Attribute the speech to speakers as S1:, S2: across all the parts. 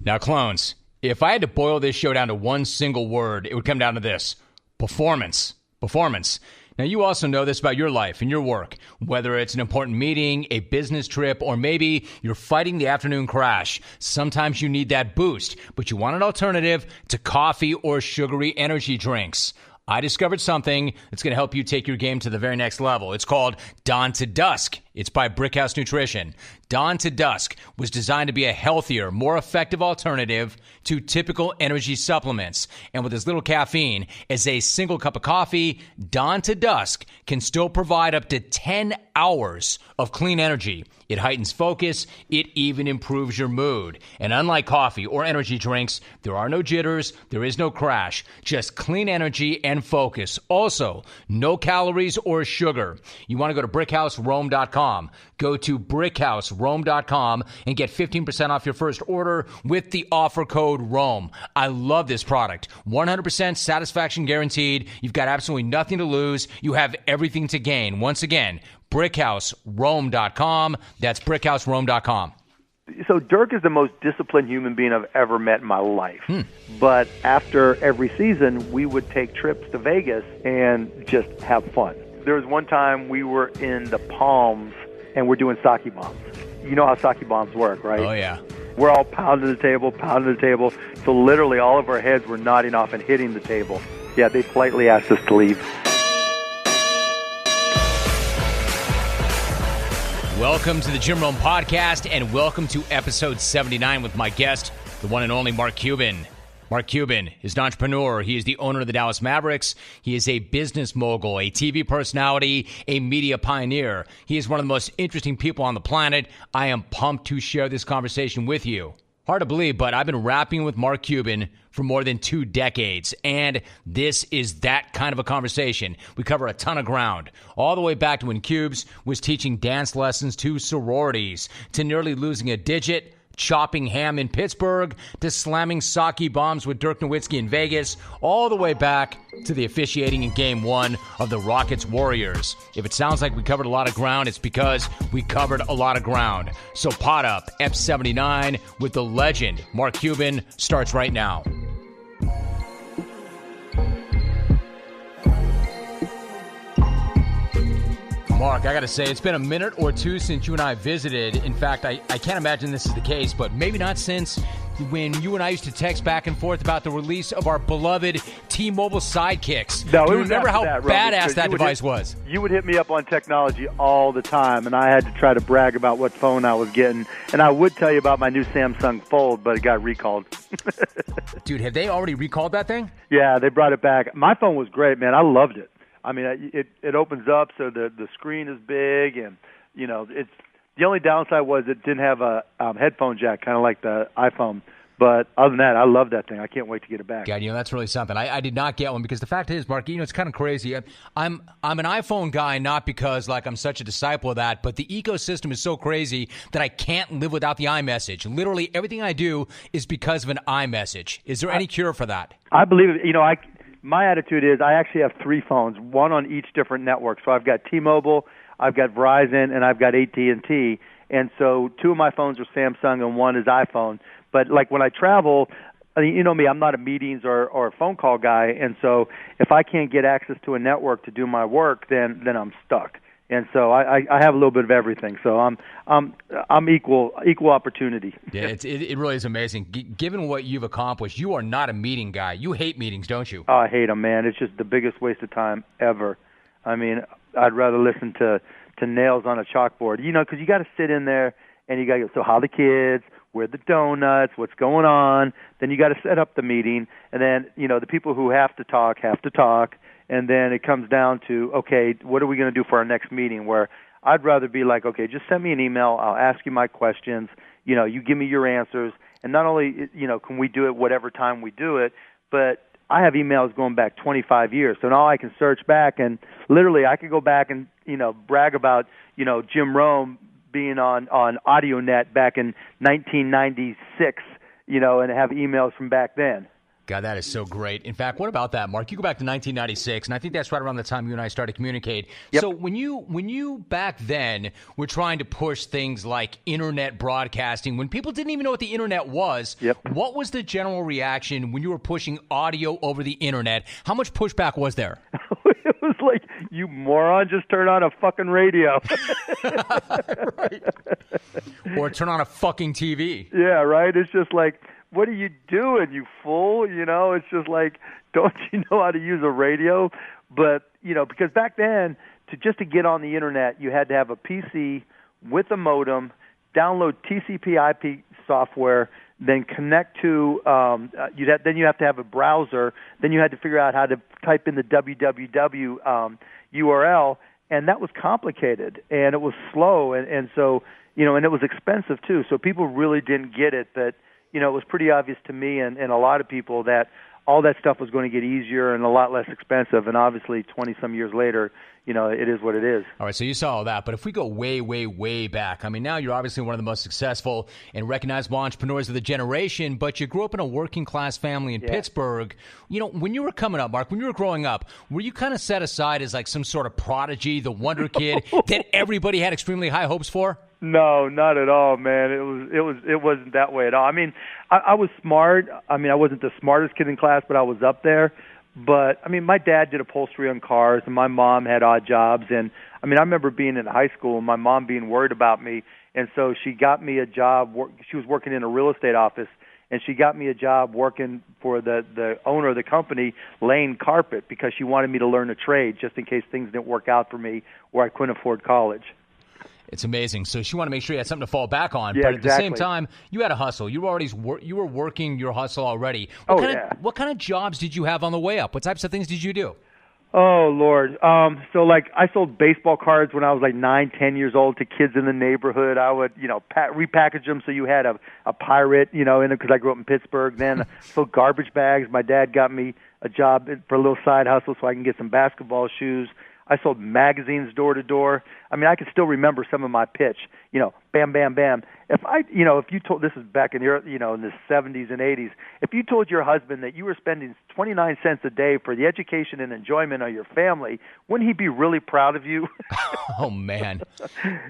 S1: Now, clones, if I had to boil this show down to one single word, it would come down to this: performance. Performance. Now, you also know this about your life and your work, whether it's an important meeting, a business trip, or maybe you're fighting the afternoon crash. Sometimes you need that boost, but you want an alternative to coffee or sugary energy drinks. I discovered something that's going to help you take your game to the very next level. It's called Dawn to Dusk. It's by Brickhouse Nutrition. Dawn to Dusk was designed to be a healthier, more effective alternative to typical energy supplements. And with as little caffeine as a single cup of coffee, Dawn to Dusk can still provide up to 10 hours of clean energy. It heightens focus. It even improves your mood. And unlike coffee or energy drinks, there are no jitters. There is no crash. Just clean energy and focus. Also, no calories or sugar. You want to go to brickhouserome.com. Go to brickhouserome.com and get 15% off your first order with the offer code ROME. I love this product. 100% satisfaction guaranteed. You've got absolutely nothing to lose. You have everything to gain. Once again, brickhouserome.com. That's brickhouserome.com.
S2: So Dirk is the most disciplined human being I've ever met in my life. But after every season, we would take trips to Vegas and just have fun. There was one time we were in the Palms and we're doing sake bombs. You know how sake bombs work, right?
S1: Oh, yeah.
S2: We're all pounding the table. So literally all of our heads were nodding off and hitting the table. Yeah, they politely asked us to leave.
S1: Welcome to the Jim Rome Podcast, and welcome to episode 79 with my guest, the one and only Mark Cuban. Mark Cuban is an entrepreneur. He is the owner of the Dallas Mavericks. He is a business mogul, a TV personality, a media pioneer. He is one of the most interesting people on the planet. I am pumped to share this conversation with you. Hard to believe, but I've been rapping with Mark Cuban for more than 2 decades, and this is that kind of a conversation. We cover a ton of ground, all the way back to when Cubes was teaching dance lessons to sororities, to nearly losing a digit, chopping ham in Pittsburgh, to slamming sake bombs with Dirk Nowitzki in Vegas, all the way back to the officiating in Game 1 of the Rockets-Warriors. If it sounds like we covered a lot of ground, it's because we covered a lot of ground. So pot up, F79 with the legend Mark Cuban starts right now. Mark, I got to say, it's been a minute or two since you and I visited. In fact, I can't imagine this is the case, but maybe not since when you and I used to text back and forth about the release of our beloved T-Mobile Sidekicks.
S2: No,
S1: do you remember how badass that device was?
S2: You would hit me up on technology all the time, and I had to try to brag about what phone I was getting. And I would tell you about my new Samsung Fold, but it got recalled.
S1: Dude, have they already recalled that thing?
S2: Yeah, they brought it back. My phone was great, man. I loved it. I mean, it opens up so the screen is big, and you know, it's the only downside was it didn't have a headphone jack, kind of like the iPhone. But other than that, I love that thing. I can't wait to get it back.
S1: God, you know, that's really something. I did not get one because the fact is, Mark, you know, it's kind of crazy. I'm an iPhone guy, not because like I'm such a disciple of that, but the ecosystem is so crazy that I can't live without the iMessage. Literally everything I do is because of an iMessage. Is there any cure for that?
S2: I believe it. You know, my attitude is I actually have 3 phones, one on each different network. So I've got T-Mobile, I've got Verizon, and I've got AT&T. And so 2 of my phones are Samsung and 1 is iPhone. But like when I travel, I mean, you know me, I'm not a meetings or a phone call guy. And so if I can't get access to a network to do my work, then I'm stuck. And so I have a little bit of everything. So I'm equal opportunity.
S1: Yeah, it really is amazing. Given what you've accomplished, you are not a meeting guy. You hate meetings, don't you?
S2: Oh, I hate them, man. It's just the biggest waste of time ever. I mean, I'd rather listen to nails on a chalkboard. You know, because you got to sit in there and you got to go, so how the kids, where the donuts, what's going on. Then you got to set up the meeting. And then, you know, the people who have to talk. And then it comes down to, okay, what are we going to do for our next meeting? Where I'd rather be like, okay, just send me an email. I'll ask you my questions. You know, you give me your answers. And not only, you know, can we do it whatever time we do it, but I have emails going back 25 years. So now I can search back and literally I could go back and, you know, brag about, you know, Jim Rome being on AudioNet back in 1996, you know, and have emails from back then.
S1: God, that is so great. In fact, what about that, Mark? You go back to 1996, and I think that's right around the time you and I started to communicate.
S2: Yep.
S1: So when you back then were trying to push things like internet broadcasting, when people didn't even know what the internet was,
S2: Yep.
S1: What was the general reaction when you were pushing audio over the internet? How much pushback was there?
S2: It was like, you moron, just turn on a fucking radio.
S1: Right. Or turn on a fucking TV.
S2: Yeah, right? It's just like, what are you doing, you fool? You know, it's just like, don't you know how to use a radio? But, you know, because back then, to get on the internet, you had to have a PC with a modem, download TCP/IP software, then connect to, then you have to have a browser, then you had to figure out how to type in the www URL, and that was complicated, and it was slow, and so, you know, and it was expensive too, so people really didn't get it, but, you know, it was pretty obvious to me and a lot of people that all that stuff was going to get easier and a lot less expensive, and obviously 20-some years later, you know, it is what it is.
S1: All right, so you saw all that, but if we go way, way, way back, I mean, now you're obviously one of the most successful and recognizable entrepreneurs of the generation, but you grew up in a working-class family in Pittsburgh. You know, when you were coming up, Mark, when you were growing up, were you kind of set aside as like some sort of prodigy, the wonder kid that everybody had extremely high hopes for?
S2: No, not at all, man. It wasn't that way at all. I mean, I was smart. I mean, I wasn't the smartest kid in class, but I was up there. But, I mean, my dad did upholstery on cars, and my mom had odd jobs. And, I mean, I remember being in high school and my mom being worried about me. And so she got me a job. She was working in a real estate office, and she got me a job working for the owner of the company laying carpet because she wanted me to learn a trade just in case things didn't work out for me or I couldn't afford college.
S1: It's amazing. So she wanted to make sure you had something to fall back on.
S2: Yeah,
S1: but at the
S2: exactly.
S1: same time, you had a hustle. You were working your hustle already. What kind of jobs did you have on the way up? What types of things did you do?
S2: Oh, Lord. So, like, I sold baseball cards when I was like 9, 10 years old to kids in the neighborhood. I would, you know, repackage them so you had a pirate, you know, in it because I grew up in Pittsburgh. Then I sold garbage bags. My dad got me a job for a little side hustle so I can get some basketball shoes. I sold magazines door to door. I mean, I can still remember some of my pitch. You know, bam, bam, bam. If you told, this is back in the, you know, in the 70s and 80s. If you told your husband that you were spending 29 cents a day for the education and enjoyment of your family, wouldn't he be really proud of you?
S1: Oh man.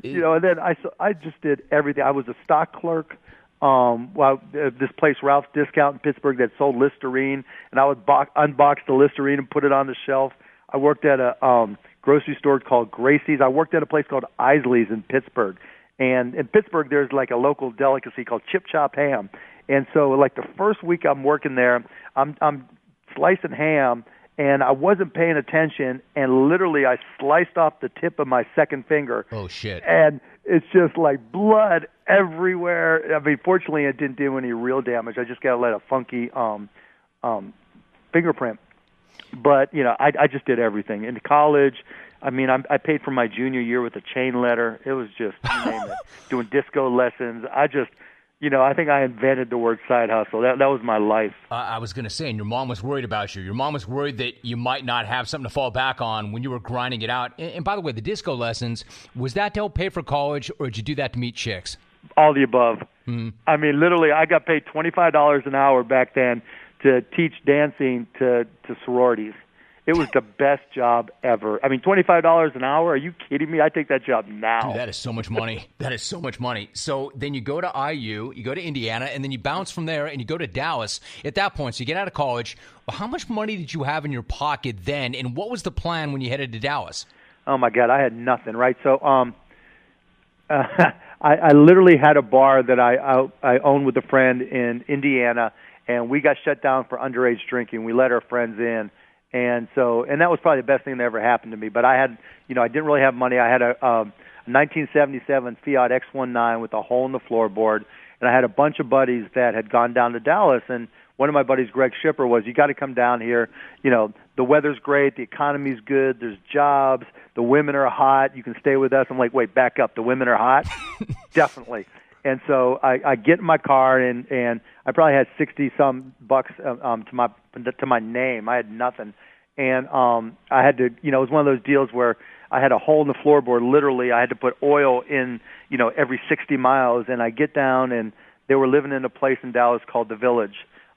S2: You know, and then I just did everything. I was a stock clerk. This place, Ralph's Discount in Pittsburgh, that sold Listerine, and I would unbox the Listerine and put it on the shelf. I worked at a grocery store called Gracie's. I worked at a place called Isley's in Pittsburgh. And in Pittsburgh, there's like a local delicacy called chip chop ham. And so, like, the first week I'm working there, I'm slicing ham, and I wasn't paying attention, and literally I sliced off the tip of my second finger.
S1: Oh, shit.
S2: And it's just like blood everywhere. I mean, fortunately, it didn't do any real damage. I just got a funky fingerprint. But, you know, I just did everything. In college, I mean, I paid for my junior year with a chain letter. It was just, you name it, doing disco lessons. I think I invented the word side hustle. That was my life.
S1: I was going to say, and your mom was worried about you. Your mom was worried that you might not have something to fall back on when you were grinding it out. And by the way, the disco lessons, was that to help pay for college, or did you do that to meet chicks?
S2: All the above.
S1: Mm-hmm.
S2: I mean, literally, I got paid $25 an hour back then to teach dancing to sororities. It was the best job ever. I mean, $25 an hour? Are you kidding me? I take that job now.
S1: Dude, that is so much money. That is so much money. So then you go to IU, you go to Indiana, and then you bounce from there and you go to Dallas. At that point, so you get out of college. How much money did you have in your pocket then, and what was the plan when you headed to Dallas?
S2: Oh, my God, I had nothing, right? So I literally had a bar that I owned with a friend in Indiana, and we got shut down for underage drinking. We let our friends in. And that was probably the best thing that ever happened to me. But I didn't really have money. I had a 1977 Fiat X19 with a hole in the floorboard. And I had a bunch of buddies that had gone down to Dallas. And one of my buddies, Greg Shipper, was, you got to come down here. You know, the weather's great. The economy's good. There's jobs. The women are hot. You can stay with us. I'm like, wait, back up. The women are hot? Definitely. And so I get in my car, and I probably had $60-some to my name. I had nothing, and I had to, you know, it was one of those deals where I had a hole in the floorboard. Literally, I had to put oil in, you know, every 60 miles. And I get down, and they were living in a place in Dallas called the Village,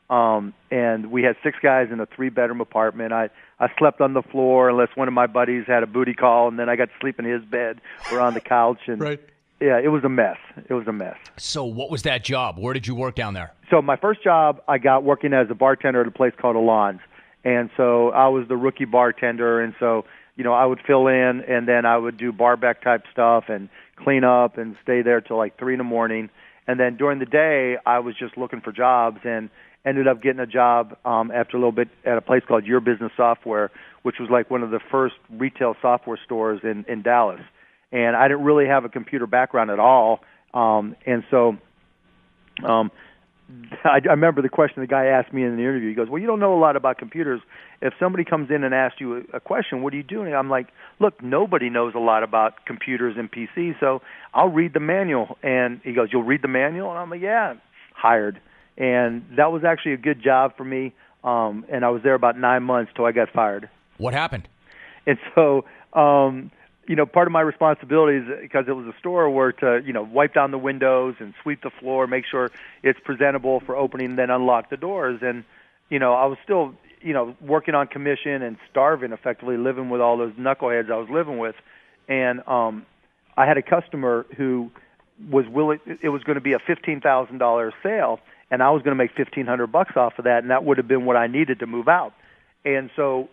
S2: And we had 6 guys in a 3-bedroom apartment. I slept on the floor unless one of my buddies had a booty call, and then I got to sleep in his bed or on the couch. And
S1: right.
S2: Yeah, it was a mess. It was a mess.
S1: So what was that job? Where did you work down there?
S2: So my first job, I got working as a bartender at a place called Alon's. And so I was the rookie bartender, and so, I would fill in, and then I would do bar back type stuff and clean up and stay there till like 3 a.m. And then during the day, I was just looking for jobs and ended up getting a job after a little bit at a place called Your Business Software, which was like one of the first retail software stores in Dallas. And I didn't really have a computer background at all. And so I remember the question the guy asked me in the interview. He goes, well, you don't know a lot about computers. If somebody comes in and asks you a question, what are you doing? I'm like, look, nobody knows a lot about computers and PCs, so I'll read the manual. And he goes, you'll read the manual? And I'm like, yeah, hired. And that was actually a good job for me. And I was there about 9 months till I got fired.
S1: What happened?
S2: And so, part of my responsibilities, because it was a store, were to, wipe down the windows and sweep the floor, make sure it's presentable for opening, and then unlock the doors. And, I was still, working on commission and starving, effectively living with all those knuckleheads I was living with. And I had a customer who was willing, it was going to be a $15,000 sale, and I was going to make $1,500 off of that, and that would have been what I needed to move out. And so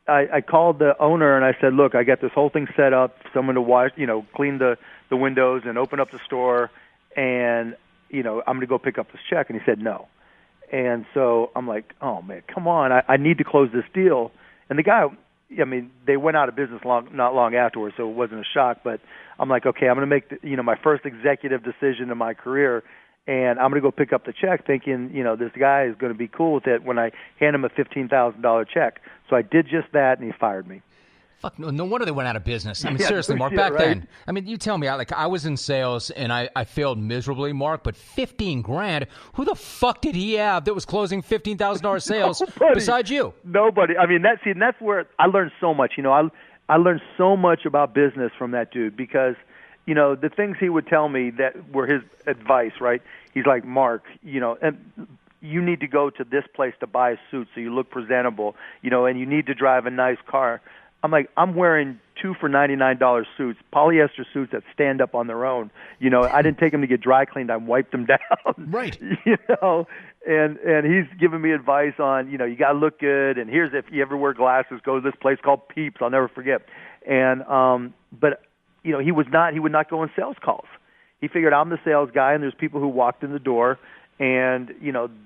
S2: I called the owner and I said, look, I got this whole thing set up, someone to wash, clean the windows and open up the store, and, I'm going to go pick up this check. And he said no. And so I'm like, oh, man, come on. I need to close this deal. And the guy, they went out of business not long afterwards, so it wasn't a shock. But I'm like, okay, I'm going to make my first executive decision in my career, and I'm going to go pick up the check thinking, this guy is going to be cool with it when I hand him a $15,000 check. So I did just that, and he fired me.
S1: Fuck, no wonder they went out of business.
S2: Yeah,
S1: seriously, Mark,
S2: shit,
S1: back
S2: right?
S1: then, you tell me, I was in sales, and I failed miserably, Mark, but $15,000, who the fuck did he have that was closing $15,000 sales besides you?
S2: Nobody. That's where I learned so much. I learned so much about business from that dude because, the things he would tell me that were his advice, right? He's like, Mark, and you need to go to this place to buy a suit so you look presentable, and you need to drive a nice car. I'm like, I'm wearing 2 for $99 suits, polyester suits that stand up on their own. I didn't take them to get dry cleaned. I wiped them down.
S1: Right.
S2: And he's giving me advice on, you got to look good. And here's, if you ever wear glasses, go to this place called Peeps. I'll never forget. And, but, he would not go on sales calls. He figured I'm the sales guy and there's people who walked in the door, and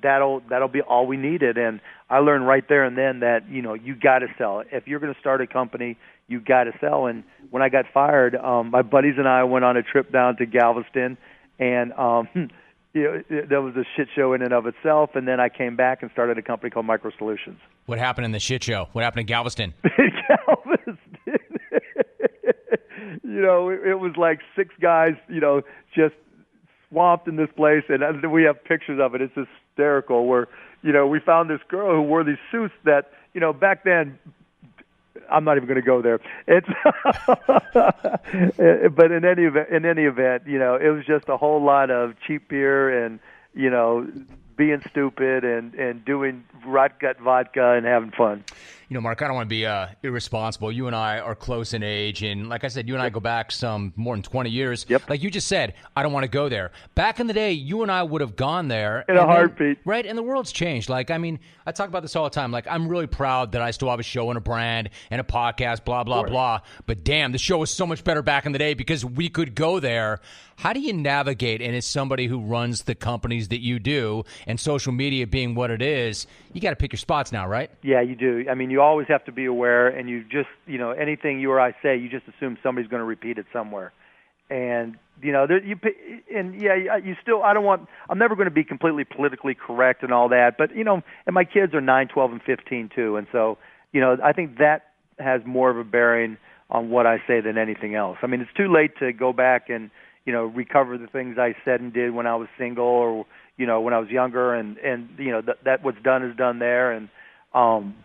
S2: that'll be all we needed. And I learned right there and then that you got to sell. If you're going to start a company, you got to sell. And when I got fired, my buddies and I went on a trip down to Galveston, and that was a shit show in and of itself. And then I came back and started a company called Micro Solutions.
S1: What happened in the shit show? What happened in Galveston?
S2: Galveston. It was like 6 guys, just swamped in this place, and we have pictures of it. It's hysterical where, we found this girl who wore these suits that, back then, I'm not even going to go there. It's but in any event, it was just a whole lot of cheap beer and, being stupid and doing rot gut vodka and having fun.
S1: Mark, I don't want to be irresponsible. You and I are close in age, and like I said, you and I go back some more than 20 years.
S2: Yep.
S1: Like you just said, I don't want to go there. Back in the day, you and I would have gone there.
S2: In a heartbeat.
S1: Right? And the world's changed. I talk about this all the time. I'm really proud that I still have a show and a brand and a podcast, blah, blah, blah. But damn, the show was so much better back in the day because we could go there. How do you navigate, and as somebody who runs the companies that you do, and social media being what it is, you got to pick your spots now, right?
S2: Yeah, you do. You always have to be aware, and you just, anything you or I say, you just assume somebody's going to repeat it somewhere. And, I'm never going to be completely politically correct and all that, but, and my kids are 9, 12, and 15 too, and so, I think that has more of a bearing on what I say than anything else. It's too late to go back and, recover the things I said and did when I was single or, when I was younger, and that what's done is done there. And,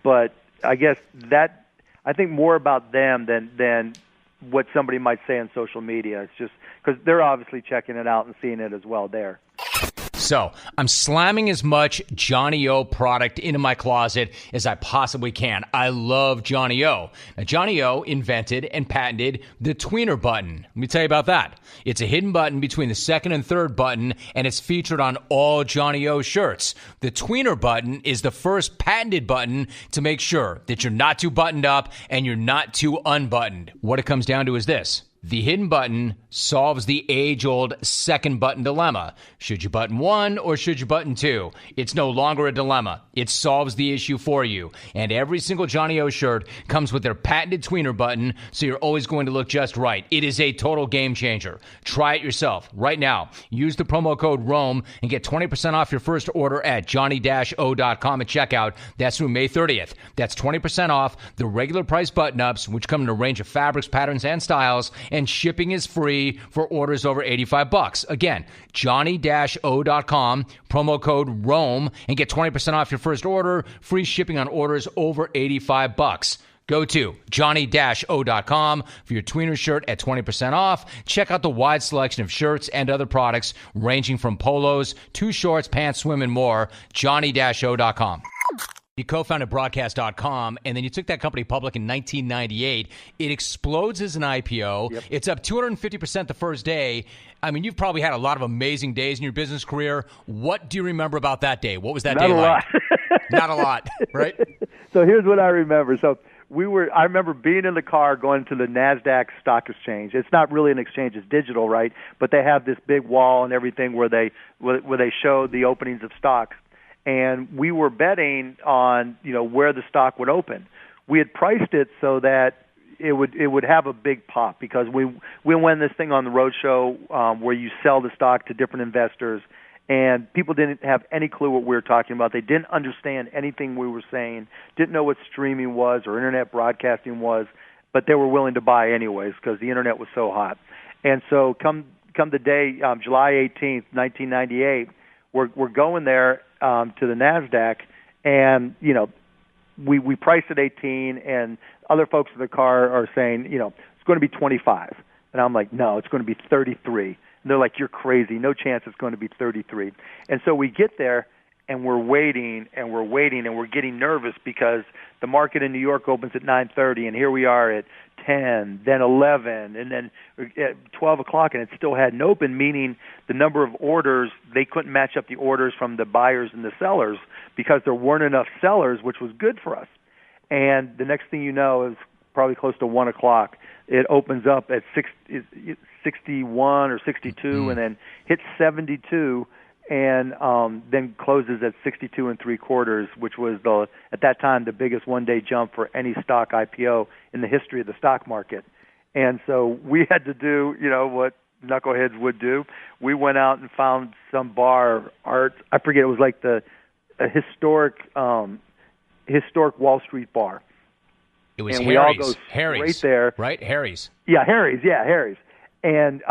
S2: but I guess that, I think more about them than what somebody might say on social media. It's just because they're obviously checking it out and seeing it as well there.
S1: So I'm slamming as much Johnny O product into my closet as I possibly can. I love Johnny O. Now, Johnny O invented and patented the tweener button. Let me tell you about that. It's a hidden button between the second and third button, and it's featured on all Johnny O shirts. The tweener button is the first patented button to make sure that you're not too buttoned up and you're not too unbuttoned. What it comes down to is this. The hidden button solves the age-old second button dilemma. Should you button one or should you button two? It's no longer a dilemma. It solves the issue for you. And every single Johnny O shirt comes with their patented tweener button, so you're always going to look just right. It is a total game changer. Try it yourself right now. Use the promo code ROAM and get 20% off your first order at johnny-o.com at checkout. That's through May 30th. That's 20% off the regular price button-ups, which come in a range of fabrics, patterns, and styles, and shipping is free for orders over $85. Again, johnny-o.com, promo code ROAM, and get 20% off your first order, free shipping on orders over $85. Go to johnny-o.com for your tweener shirt at 20% off. Check out the wide selection of shirts and other products ranging from polos to shorts, pants, swim, and more. johnny-o.com. You co-founded broadcast.com, and then you took that company public in 1998. It explodes as an IPO. Yep. It's up 250% the first day. I mean, you've probably had a lot of amazing days in your business career. What do you remember about that day? What was that day like? Not a lot, right?
S2: So here's what I remember. So I remember being in the car going to the NASDAQ stock exchange. It's not really an exchange, it's digital, right? But they have this big wall and everything where they show the openings of stocks. And we were betting on, where the stock would open. We had priced it so that it would have a big pop because we went this thing on the roadshow where you sell the stock to different investors, and people didn't have any clue what we were talking about. They didn't understand anything we were saying, didn't know what streaming was or internet broadcasting was, but they were willing to buy anyways because the internet was so hot. And so come the day, July 18th, 1998, we're going there to the NASDAQ, and, we priced at 18, and other folks in the car are saying, it's going to be 25. And I'm like, no, it's going to be 33. And they're like, you're crazy. No chance it's going to be 33. And so we get there, and we're waiting, and we're getting nervous because the market in New York opens at 9:30, and here we are at 10, then 11, and then at 12 o'clock, and it still hadn't opened, meaning the number of orders, they couldn't match up the orders from the buyers and the sellers because there weren't enough sellers, which was good for us. And the next thing you know is probably close to 1 o'clock. It opens up at 61 or 62 and then hits 72 and then closes at 62 3/4, which was at that time the biggest one-day jump for any stock IPO in the history of the stock market. And so we had to do, what knuckleheads would do. We went out and found some bar, art. I forget, it was like a historic Wall Street bar.
S1: It was
S2: and
S1: Harry's.
S2: We all go
S1: Harry's,
S2: straight there.
S1: Right? Harry's.
S2: Yeah, Harry's. And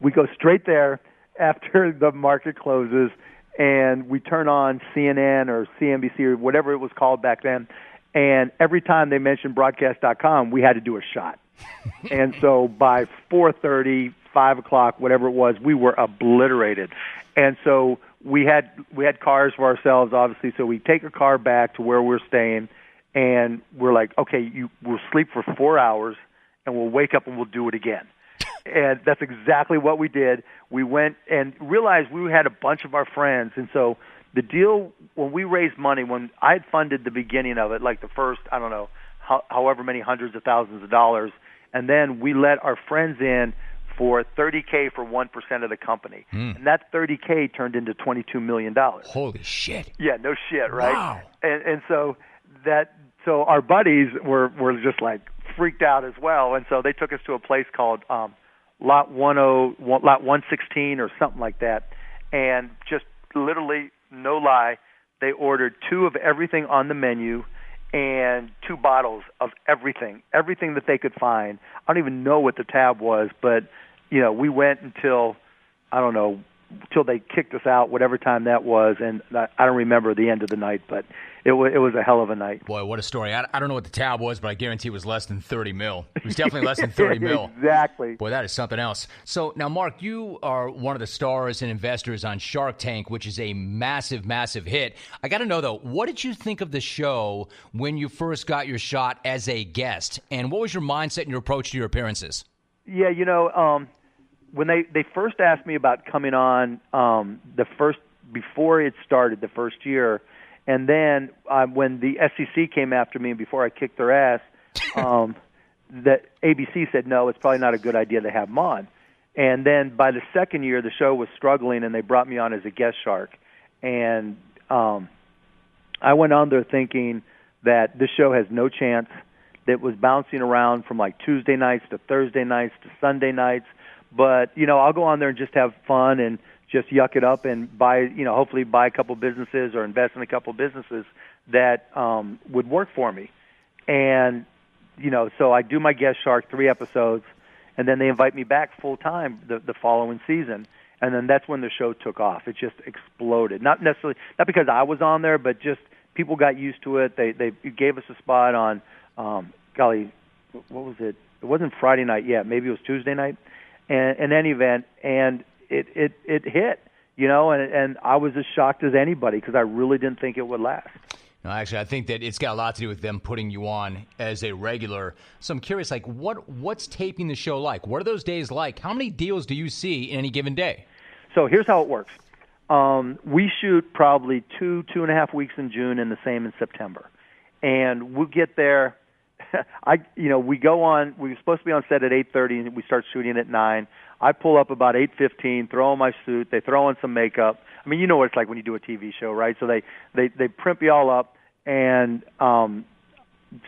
S2: we go straight there after the market closes, and we turn on CNN or CNBC or whatever it was called back then, and every time they mentioned broadcast.com, we had to do a shot. And so by 4:30, 5 o'clock, whatever it was, we were obliterated. And so we had cars for ourselves, obviously, so we take a car back to where we're staying, and we're like, okay, we'll sleep for 4 hours, and we'll wake up and we'll do it again. And that's exactly what we did. We went and realized we had a bunch of our friends. And so the deal, when we raised money, when I had funded the beginning of it, like the first, I don't know, however many hundreds of thousands of dollars, and then we let our friends in for $30K for 1% of the company. And that $30K turned into $22 million.
S1: Holy shit.
S2: Yeah, no shit, right?
S1: Wow.
S2: And so our buddies were just like freaked out as well. And so they took us to a place called Lot 116 or something like that, and just literally, no lie, they ordered 2 of everything on the menu and 2 bottles of everything that they could find. I don't even know what the tab was, but we went until, I don't know, till they kicked us out, whatever time that was, and I don't remember the end of the night, but it was a hell of a night.
S1: Boy, what a story. I don't know what the tab was, but I guarantee it was less than 30 mil. It was definitely less than 30 mil.
S2: Exactly.
S1: Boy, that is something else. So now, Mark, you are one of the stars and investors on Shark Tank, which is a massive, massive hit. I got to know, though, what did you think of the show when you first got your shot as a guest? And what was your mindset and your approach to your appearances?
S2: Yeah, when they first asked me about coming on before it started, the first year, and then when the SEC came after me before I kicked their ass, that ABC said, no, it's probably not a good idea to have them on. And then by the second year, the show was struggling, and they brought me on as a guest shark. And I went on there thinking that this show has no chance. That was bouncing around from like Tuesday nights to Thursday nights to Sunday nights. But, I'll go on there and just have fun and just yuck it up and hopefully buy a couple businesses or invest in a couple businesses that would work for me. And, so I do my guest shark 3 episodes, and then they invite me back full time the following season. And then that's when the show took off. It just exploded. Not because I was on there, but just people got used to it. They gave us a spot on, what was it? It wasn't Friday night yet. Maybe it was Tuesday night. And in any event, and it hit, and I was as shocked as anybody because I really didn't think it would last.
S1: No, actually, I think that it's got a lot to do with them putting you on as a regular. So I'm curious, like, what's taping the show like? What are those days like? How many deals do you see in any given day?
S2: So here's how it works. We shoot probably 2.5 weeks in June and the same in September. And we'll get there. We go on. We were supposed to be on set at 8:30, and we start shooting at 9. I pull up about 8:15, throw on my suit. They throw on some makeup. I mean, you know what it's like when you do a TV show, right? So they primp you all up, and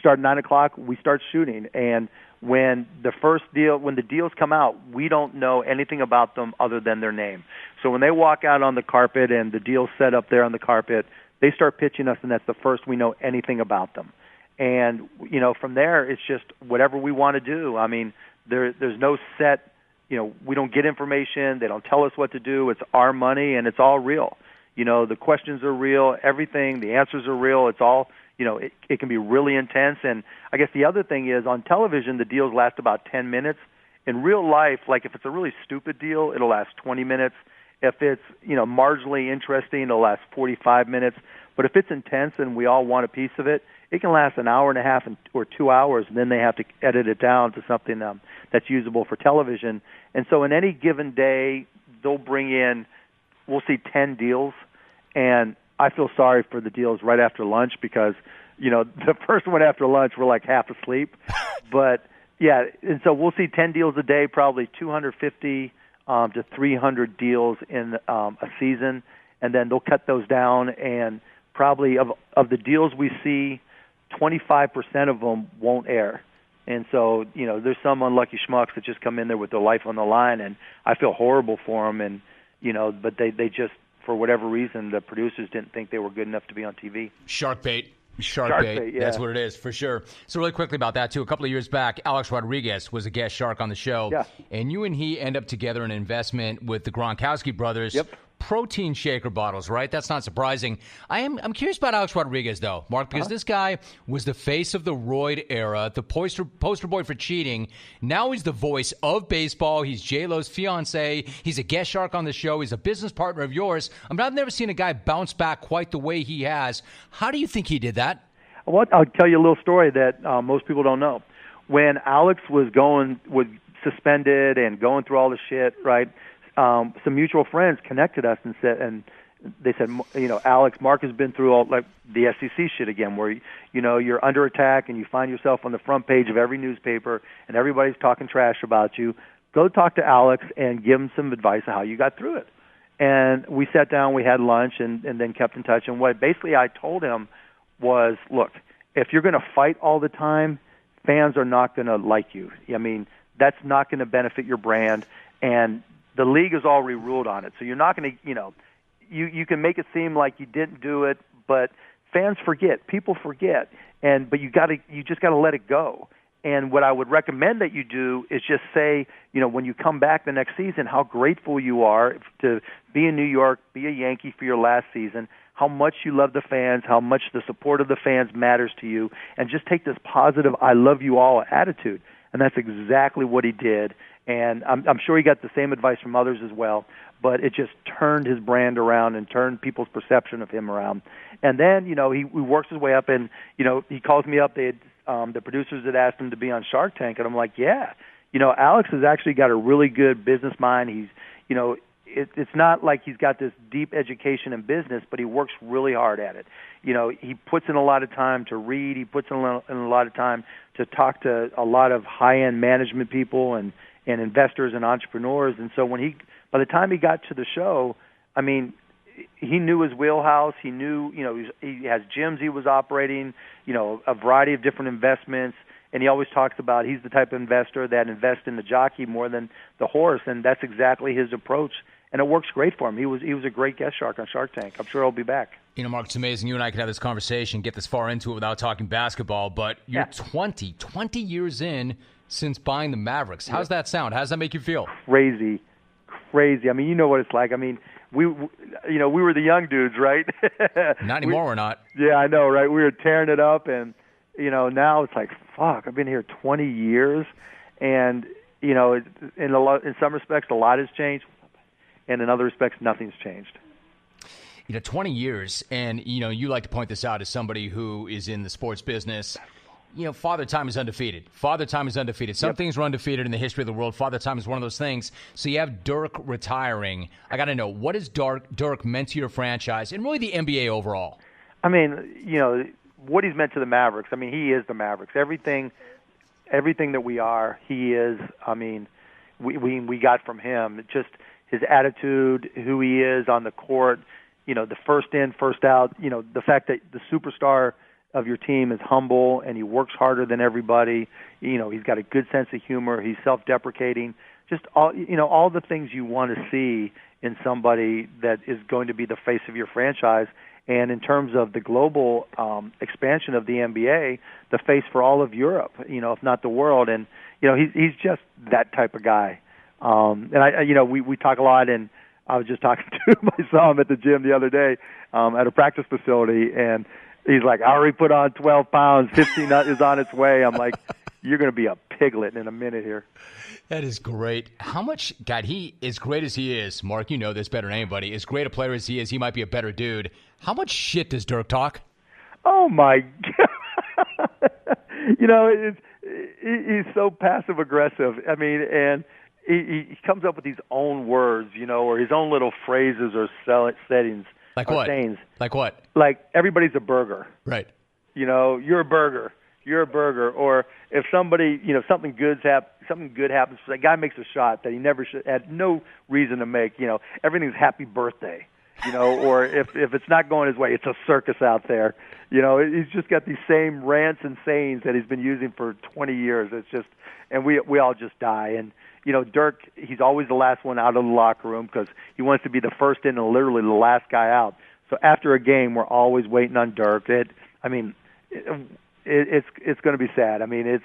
S2: start at 9 o'clock. We start shooting, and when the deals come out, we don't know anything about them other than their name. So when they walk out on the carpet and the deal's set up there on the carpet, they start pitching us, and that's the first we know anything about them. And, from there, it's just whatever we want to do. I mean, there's no set, we don't get information. They don't tell us what to do. It's our money, and it's all real. The questions are real, everything, the answers are real. It's all, it can be really intense. And I guess the other thing is on television, the deals last about 10 minutes. In real life, like if it's a really stupid deal, it'll last 20 minutes. If it's, marginally interesting, it'll last 45 minutes. But if it's intense and we all want a piece of it, it can last an hour and a half or 2 hours, and then they have to edit it down to something that's usable for television. And so in any given day, they'll bring in, we'll see 10 deals, and I feel sorry for the deals right after lunch because, the first one after lunch, we're like half asleep. But, yeah, and so we'll see 10 deals a day, probably 250 to 300 deals in a season, and then they'll cut those down, and probably of the deals we see, 25% of them won't air. And so, there's some unlucky schmucks that just come in there with their life on the line, and I feel horrible for them. And, but they just, for whatever reason, the producers didn't think they were good enough to be on TV.
S1: Shark bait.
S2: Yeah.
S1: That's what it is, for sure. So really quickly about that, too. A couple of years back, Alex Rodriguez was a guest shark on the show.
S2: Yeah.
S1: And you and he end up together in an investment with the Gronkowski brothers.
S2: Yep.
S1: Protein shaker bottles, right? That's not surprising. I'm curious about Alex Rodriguez, though, Mark, because this guy was the face of the roid era, the poster boy for cheating. Now he's the voice of baseball. He's J-Lo's fiance. He's a guest shark on the show. He's a business partner of yours. I've never seen a guy bounce back quite the way he has. How do you think he did that?
S2: Well, I'll tell you a little story that most people don't know. When Alex was suspended and going through all the shit, right? Some mutual friends connected us and they said, Alex, Mark has been through all like the SEC shit again, where you're under attack and you find yourself on the front page of every newspaper and everybody's talking trash about you. Go talk to Alex and give him some advice on how you got through it. And we sat down, we had lunch, and then kept in touch. And what basically I told him was, look, if you're going to fight all the time, fans are not going to like you. I mean, that's not going to benefit your brand. And the league has already ruled on it, so you're not going to, you can make it seem like you didn't do it, but fans forget, people forget, but you just got to let it go. And what I would recommend that you do is just say, when you come back the next season, how grateful you are to be in New York, be a Yankee for your last season, how much you love the fans, how much the support of the fans matters to you, and just take this positive I love you all attitude. And that's exactly what he did. And I'm sure he got the same advice from others as well, but it just turned his brand around and turned people's perception of him around. And then, he works his way up, and, he calls me up. They had, the producers had asked him to be on Shark Tank, and I'm like, yeah. Alex has actually got a really good business mind. He's, it's not like he's got this deep education in business, but he works really hard at it. He puts in a lot of time to read. He puts in a lot of time to talk to a lot of high-end management people and investors and entrepreneurs. And so by the time he got to the show, I mean, he knew his wheelhouse. He knew, he has gyms he was operating, a variety of different investments. And he always talks about he's the type of investor that invests in the jockey more than the horse, and that's exactly his approach. And it works great for him. He was a great guest shark on Shark Tank. I'm sure he'll be back.
S1: Mark, it's amazing. You and I could have this conversation, get this far into it without talking basketball, but you're 20 years in since buying the Mavericks. How's that sound? How does that make you feel?
S2: Crazy. I mean, you know what it's like. I mean, we were the young dudes, right?
S1: Not anymore, we're not.
S2: Yeah, I know, right? We were tearing it up, and now it's like, fuck, I've been here 20 years, and in some respects a lot has changed, and in other respects nothing's changed.
S1: 20 years, and you like to point this out as somebody who is in the sports business. Father Time is undefeated. Some things were undefeated in the history of the world. Father Time is one of those things. So you have Dirk retiring. I got to know, what has Dirk meant to your franchise and really the NBA overall?
S2: I mean, what he's meant to the Mavericks. I mean, he is the Mavericks. Everything that we are, he is. I mean, we got from him. Just his attitude, who he is on the court, the first in, first out, the fact that the superstar of your team is humble and he works harder than everybody. He's got a good sense of humor. He's self-deprecating. Just all the things you want to see in somebody that is going to be the face of your franchise. And in terms of the global expansion of the NBA, the face for all of Europe, if not the world. And he's just that type of guy. And we talk a lot, and I was just talking to him. I saw him at the gym the other day at a practice facility, and he's like, I already put on 12 pounds, 15 is on its way. I'm like, you're going to be a piglet in a minute here.
S1: That is great. How much, God, he, as great as he is, Mark, you know this better than anybody, as great a player as he is, he might be a better dude. How much shit does Dirk talk?
S2: Oh, my God. He's so passive-aggressive. I mean, and he comes up with these own words, or his own little phrases or settings.
S1: Like what?
S2: Sayings.
S1: Like what?
S2: Like, everybody's a burger.
S1: Right.
S2: You're a burger. You're a burger. Or if somebody, something good happens, that guy makes a shot that he never had no reason to make, everything's happy birthday, or if it's not going his way, it's a circus out there. He's just got these same rants and sayings that he's been using for 20 years. It's just, and we all just die. And, Dirk, he's always the last one out of the locker room because he wants to be the first in and literally the last guy out. So after a game, we're always waiting on Dirk. It's going to be sad. I mean,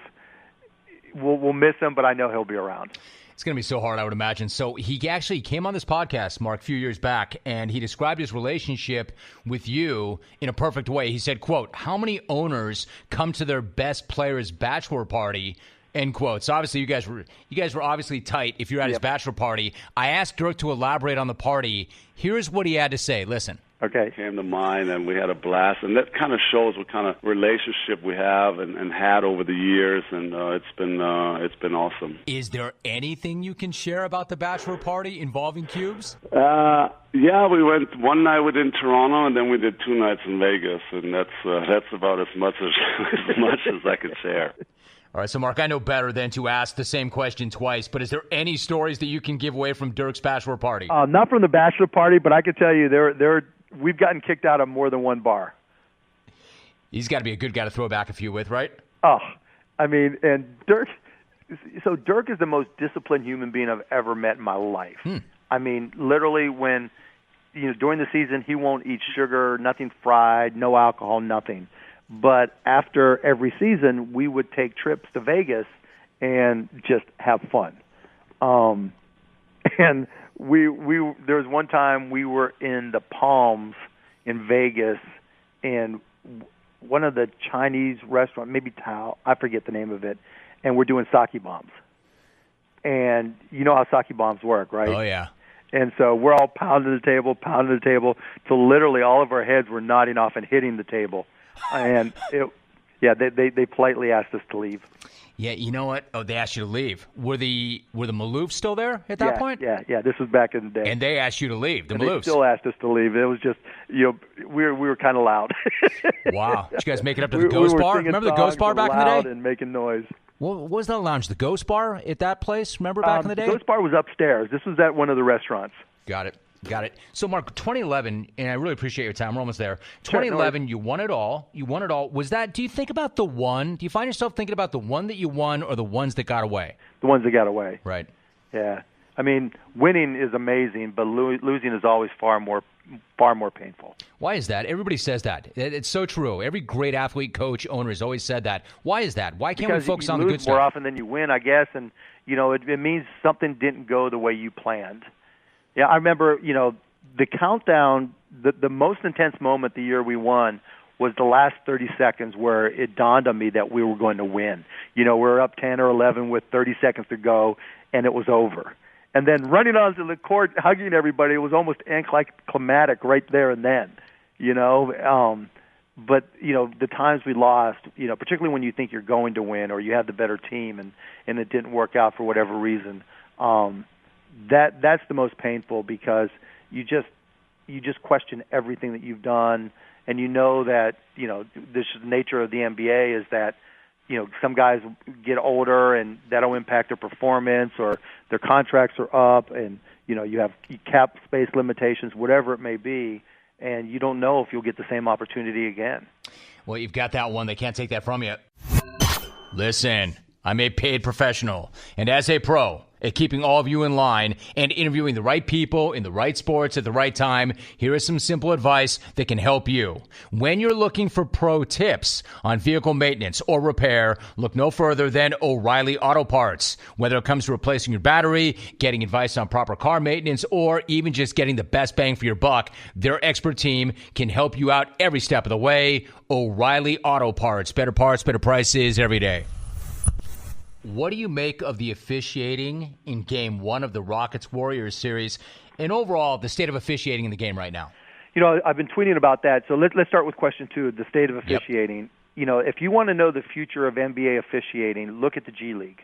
S2: we'll miss him, but I know he'll be around.
S1: It's going to be so hard, I would imagine. So he actually came on this podcast, Mark, a few years back, and he described his relationship with you in a perfect way. He said, quote, how many owners come to their best player's bachelor party, end quote. So obviously you guys were obviously tight if you're at his bachelor party. I asked Dirk to elaborate on the party. Here's what he had to say. Listen.
S2: Okay.
S3: Came to mind, and we had a blast, and that kind of shows what kind of relationship we have and had over the years, and it's been awesome.
S1: Is there anything you can share about the bachelor party involving cubes?
S3: Yeah, we went one night within Toronto, and then we did 2 nights in Vegas, and that's about as much as I could share.
S1: All right, so Mark, I know better than to ask the same question twice, but is there any stories that you can give away from Dirk's bachelor party?
S2: Not from the bachelor party, but I can tell you we've gotten kicked out of more than one bar.
S1: He's got to be a good guy to throw back a few with, right?
S2: Oh, I mean, and Dirk is the most disciplined human being I've ever met in my life. I mean, literally when, during the season, he won't eat sugar, nothing fried, no alcohol, nothing. But after every season, we would take trips to Vegas and just have fun. And there was one time we were in the Palms in Vegas, and one of the Chinese restaurants, maybe Tao, I forget the name of it, and we're doing sake bombs. And you know how sake bombs work, right?
S1: Oh, yeah.
S2: And so we're all pounding the table, till literally all of our heads were nodding off and hitting the table. And they politely asked us to leave.
S1: Yeah, you know what? Oh, they asked you to leave. Were the Maloofs still there at that point?
S2: Yeah. This was back in the day.
S1: And they asked you to leave. The
S2: and
S1: Maloofs
S2: they still asked us to leave. It was just, we were kind of loud.
S1: Wow! Did you guys make it up to the Ghost Bar? Remember the Ghost Bar back in the day?
S2: And making noise.
S1: What was that lounge? The Ghost Bar at that place? Remember back in the day?
S2: The Ghost Bar was upstairs. This was at one of the restaurants.
S1: Got it. So, Mark, 2011, and I really appreciate your time. We're almost there. 2011, you won it all. Was that, do you think about the one? Do you find yourself thinking about the one that you won or the ones that got away?
S2: The ones that got away.
S1: Right.
S2: Yeah. I mean, winning is amazing, but losing is always far more painful.
S1: Why is that? Everybody says that. It's so true. Every great athlete, coach, owner has always said that. Why is that? Why can't we focus on the good stuff?
S2: More often than you win, I guess, and it means something didn't go the way you planned. Yeah, I remember, the countdown, the most intense moment the year we won was the last 30 seconds where it dawned on me that we were going to win. We were up 10 or 11 with 30 seconds to go, and it was over. And then running onto the court, hugging everybody, it was almost anticlimactic right there and then, But, the times we lost, particularly when you think you're going to win or you have the better team and it didn't work out for whatever reason, that's the most painful because you just question everything that you've done, and that this is the nature of the NBA is that some guys get older and that'll impact their performance or their contracts are up, and you have cap space limitations, whatever it may be, and you don't know if you'll get the same opportunity again.
S1: Well, you've got that one. They can't take that from you. Listen, I'm a paid professional, and as a pro at keeping all of you in line and interviewing the right people in the right sports at the right time, here is some simple advice that can help you. When you're looking for pro tips on vehicle maintenance or repair, look no further than O'Reilly Auto Parts. Whether it comes to replacing your battery, getting advice on proper car maintenance, or even just getting the best bang for your buck, their expert team can help you out every step of the way. O'Reilly Auto Parts. Better parts, better prices every day. What do you make of the officiating in Game 1 of the Rockets-Warriors series and overall the state of officiating in the game right now?
S2: I've been tweeting about that. So let's start with question 2, the state of officiating. Yep. If you want to know the future of NBA officiating, look at the G League.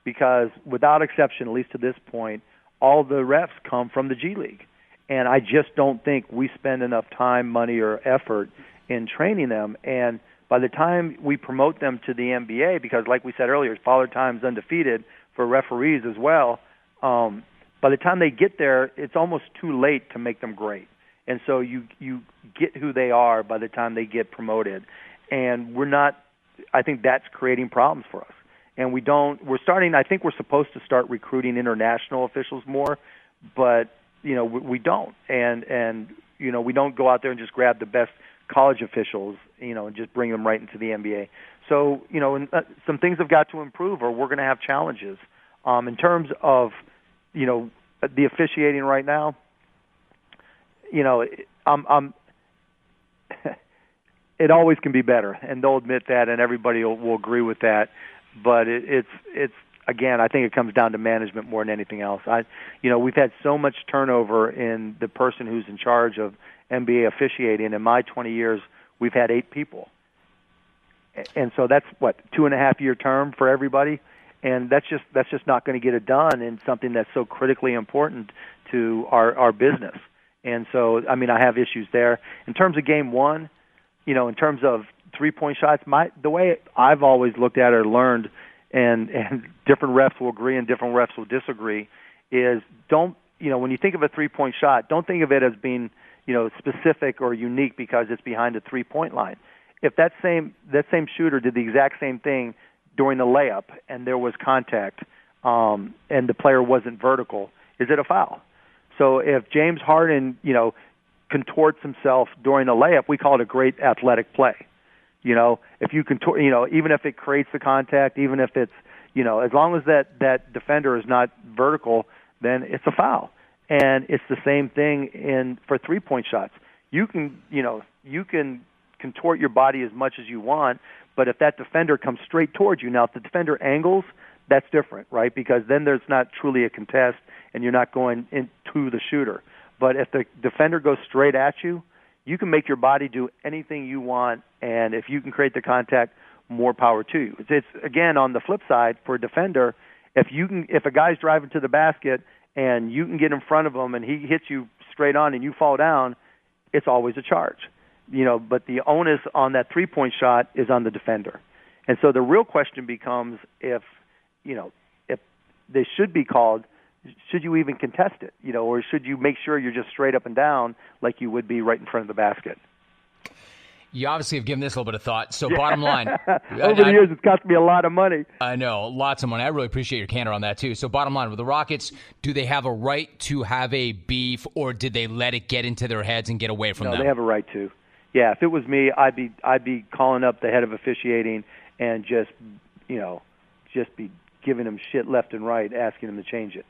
S2: Because without exception, at least to this point, all the refs come from the G League. And I just don't think we spend enough time, money, or effort in training them. And by the time we promote them to the NBA, because like we said earlier, Father Time's undefeated for referees as well, by the time they get there, it's almost too late to make them great. And so you get who they are by the time they get promoted. And I think that's creating problems for us. And I think we're supposed to start recruiting international officials more, but, we don't. And we don't go out there and just grab the best college officials, and just bring them right into the NBA. So, some things have got to improve, or we're going to have challenges. In terms of, the officiating right now, I'm it always can be better, and they'll admit that, and everybody will agree with that. But it's again, I think it comes down to management more than anything else. We've had so much turnover in the person who's in charge of NBA officiating. In my 20 years, we've had 8 people. And so that's 2.5-year term for everybody. And that's just not going to get it done in something that's so critically important to our business. And so, I have issues there. In terms of Game 1, in terms of three-point shots, the way I've always looked at it or learned, and different refs will agree and different refs will disagree, is when you think of a three-point shot, don't think of it as being specific or unique because it's behind a three-point line. If that same shooter did the exact same thing during the layup and there was contact and the player wasn't vertical, is it a foul? So if James Harden, contorts himself during a layup, we call it a great athletic play. If you can, even if it creates the contact, even if it's, as long as that defender is not vertical, then it's a foul. And it's the same thing for 3-point shots. You can contort your body as much as you want, but if that defender comes straight towards you, now if the defender angles, that's different, right? Because then there's not truly a contest, and you're not going into the shooter. But if the defender goes straight at you, you can make your body do anything you want, and if you can create the contact, more power to you. It's again, on the flip side, for a defender, if a guy's driving to the basket and you can get in front of him and he hits you straight on and you fall down, it's always a charge. But the onus on that 3-point shot is on the defender. And so the real question becomes if they should be called, should you even contest it, or should you make sure you're just straight up and down like you would be right in front of the basket?
S1: You obviously have given this a little bit of thought. So bottom line.
S2: Over the years, it's cost me a lot of money.
S1: I know, lots of money. I really appreciate your candor on that, too. So bottom line, with the Rockets, do they have a right to have a beef, or did they let it get into their heads and get away from them?
S2: No, they have a right to. Yeah, if it was me, I'd be calling up the head of officiating and just be giving him shit left and right, asking him to change it.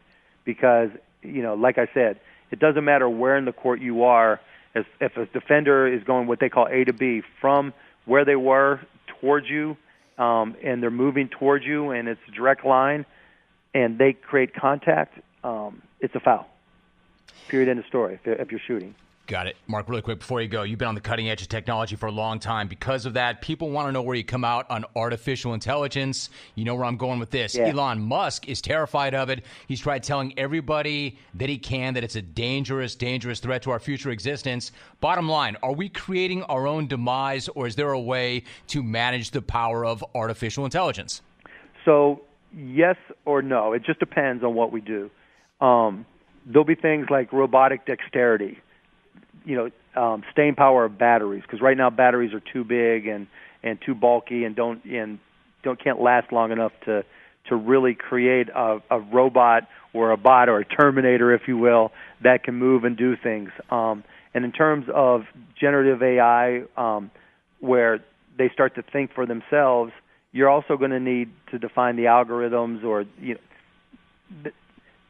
S2: Because, like I said, it doesn't matter where in the court you are. If a defender is going what they call A to B, from where they were towards you, and they're moving towards you, and it's a direct line, and they create contact, it's a foul. Period, end of story, if you're shooting.
S1: Got it. Mark, really quick before you go, you've been on the cutting edge of technology for a long time. Because of that, people want to know where you come out on artificial intelligence. You know where I'm going with this. Yeah. Elon Musk is terrified of it. He's tried telling everybody that he can that it's a dangerous, dangerous threat to our future existence. Bottom line, are we creating our own demise, or is there a way to manage the power of artificial intelligence?
S2: So, yes or no. It just depends on what we do. There'll be things like robotic dexterity. Staying power of batteries, because right now batteries are too big and too bulky and can't last long enough to really create a robot or a bot or a Terminator, if you will, that can move and do things. And in terms of generative AI, where they start to think for themselves, you're also going to need to define the algorithms, or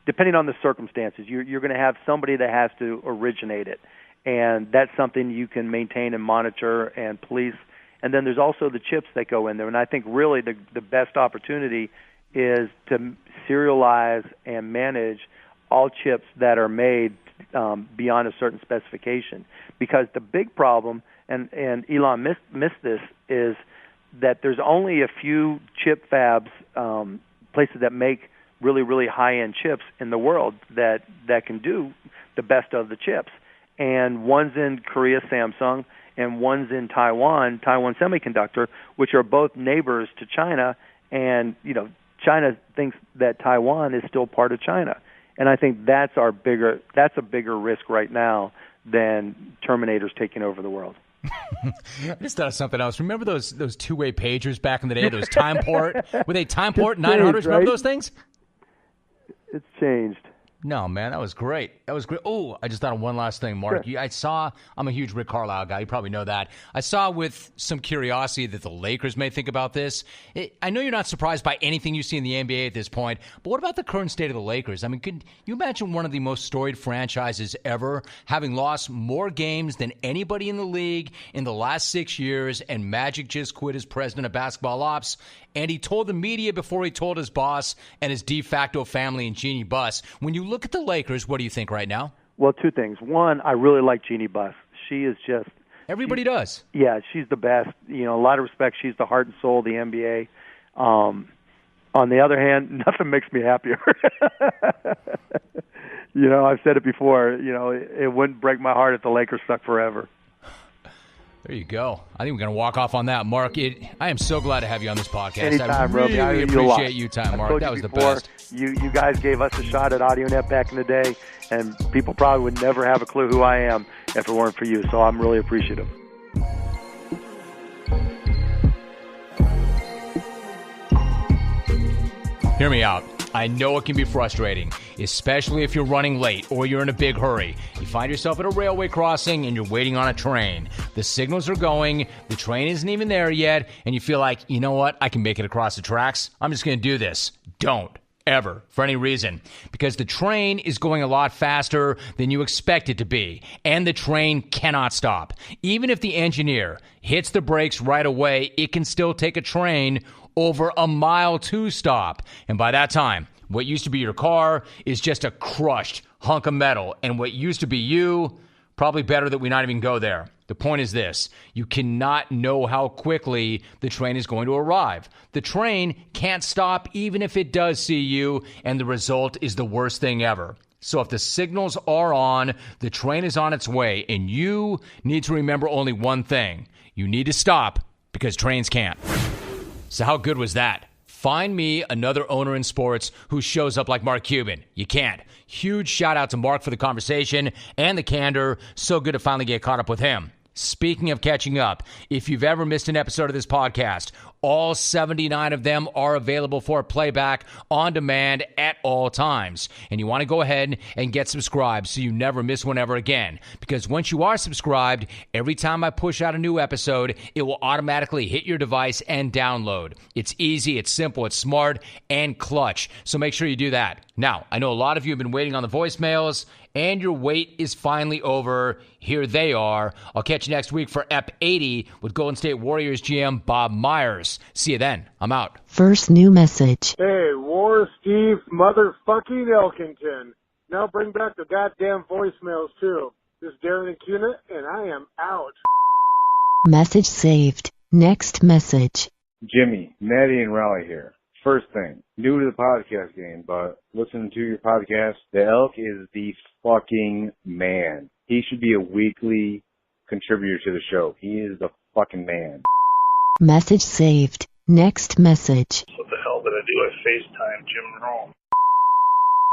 S2: depending on the circumstances, you're going to have somebody that has to originate it. And that's something you can maintain and monitor and police. And then there's also the chips that go in there. And I think really the best opportunity is to serialize and manage all chips that are made beyond a certain specification. Because the big problem, and Elon missed this, is that there's only a few chip fabs, places that make really, really high-end chips in the world that can do the best of the chips. And one's in Korea, Samsung, and one's in Taiwan Semiconductor, which are both neighbors to China. And, China thinks that Taiwan is still part of China. And I think that's a bigger risk right now than Terminators taking over the world.
S1: I just thought of something else. Remember those two-way pagers back in the day, those Timeport? Were they Timeport 900s? Right? Remember those things?
S2: It's changed.
S1: No, man, that was great. That was great. Oh, I just thought of one last thing, Mark.
S2: Sure.
S1: I'm a huge Rick Carlisle guy. You probably know that. I saw with some curiosity that the Lakers may think about this. I know you're not surprised by anything you see in the NBA at this point, but what about the current state of the Lakers? I mean, could you imagine one of the most storied franchises ever having lost more games than anybody in the league in the last 6 years, and Magic just quit as president of basketball ops, and he told the media before he told his boss and his de facto family and Jeannie Buss. When you look at the Lakers, what do you think right now?
S2: Well, two things. One, I really like Jeannie Buss. She is just...
S1: Everybody does.
S2: Yeah, she's the best. A lot of respect. She's the heart and soul of the NBA. On the other hand, nothing makes me happier. I've said it before. It wouldn't break my heart if the Lakers suck forever.
S1: There you go. I think we're going to walk off on that, Mark. I am so glad to have you on this podcast.
S2: Anytime,
S1: I really appreciate you time, Mark. That was the best.
S2: You guys gave us a shot at AudioNet back in the day, and people probably would never have a clue who I am if it weren't for you, so I'm really appreciative.
S1: Hear me out. I know it can be frustrating, especially if you're running late or you're in a big hurry. You find yourself at a railway crossing and you're waiting on a train. The signals are going, the train isn't even there yet, and you feel like, you know what, I can make it across the tracks. I'm just going to do this. Don't. Ever, for any reason, because the train is going a lot faster than you expect it to be, and the train cannot stop. Even if the engineer hits the brakes right away, it can still take a train over a mile to stop. And by that time, what used to be your car is just a crushed hunk of metal, and what used to be you, probably better that we not even go there. The point is this: you cannot know how quickly the train is going to arrive. The train can't stop even if it does see you, and the result is the worst thing ever. So if the signals are on, the train is on its way, and you need to remember only one thing. You need to stop because trains can't. So how good was that? Find me another owner in sports who shows up like Mark Cuban. You can't. Huge shout out to Mark for the conversation and the candor. So good to finally get caught up with him. Speaking of catching up, if you've ever missed an episode of this podcast, all 79 of them are available for playback on demand at all times. And you want to go ahead and get subscribed so you never miss one ever again. Because once you are subscribed, every time I push out a new episode, it will automatically hit your device and download. It's easy, it's simple, it's smart, and clutch. So make sure you do that. Now, I know a lot of you have been waiting on the voicemails, and your wait is finally over. Here they are. I'll catch you next week for Ep 80 with Golden State Warriors GM Bob Myers. See you then. I'm out.
S4: First new message.
S5: Hey, War Steve motherfucking Elkington. Now bring back the goddamn voicemails, too. This is Darren and Cuna, and I am out.
S4: Message saved. Next message.
S6: Jimmy, Maddie, and Raleigh here. First thing, new to the podcast game, but listening to your podcast, the Elk is the fucking man. He should be a weekly contributor to the show. He is the fucking man.
S4: Message saved. Next message.
S7: What the hell did I do? I FaceTime Jim Rome.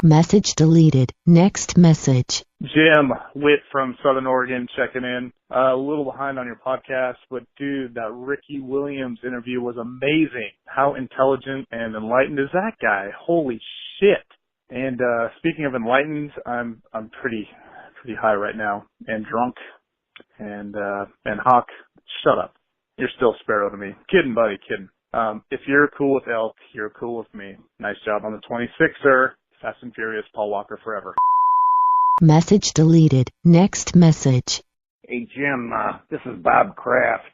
S4: Message deleted. Next message.
S8: Jim Witt from Southern Oregon checking in. A little behind on your podcast, but dude, that Ricky Williams interview was amazing. How intelligent and enlightened is that guy? Holy shit. And speaking of enlightened, I'm pretty high right now and drunk. And Hawk, shut up. You're still Sparrow to me. Kidding, buddy, kidding. If you're cool with Elk, you're cool with me. Nice job on the 26er. Fast and Furious, Paul Walker forever.
S4: Message deleted. Next message.
S9: Hey, Jim, this is Bob Kraft.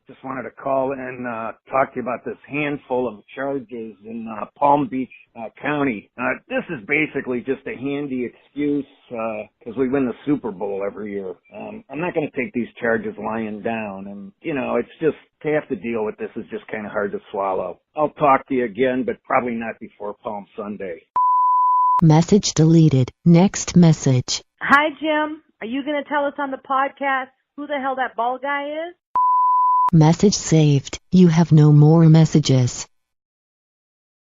S9: Just wanted to call and talk to you about this handful of charges in Palm Beach County. This is basically just a handy excuse because we win the Super Bowl every year. I'm not going to take these charges lying down. And, you know, it's just to have to deal with this is just kind of hard to swallow. I'll talk to you again, but probably not before Palm Sunday.
S4: Message deleted. Next message.
S10: Hi, Jim. Are you going to tell us on the podcast who the hell that ball guy is?
S4: Message saved. You have no more messages.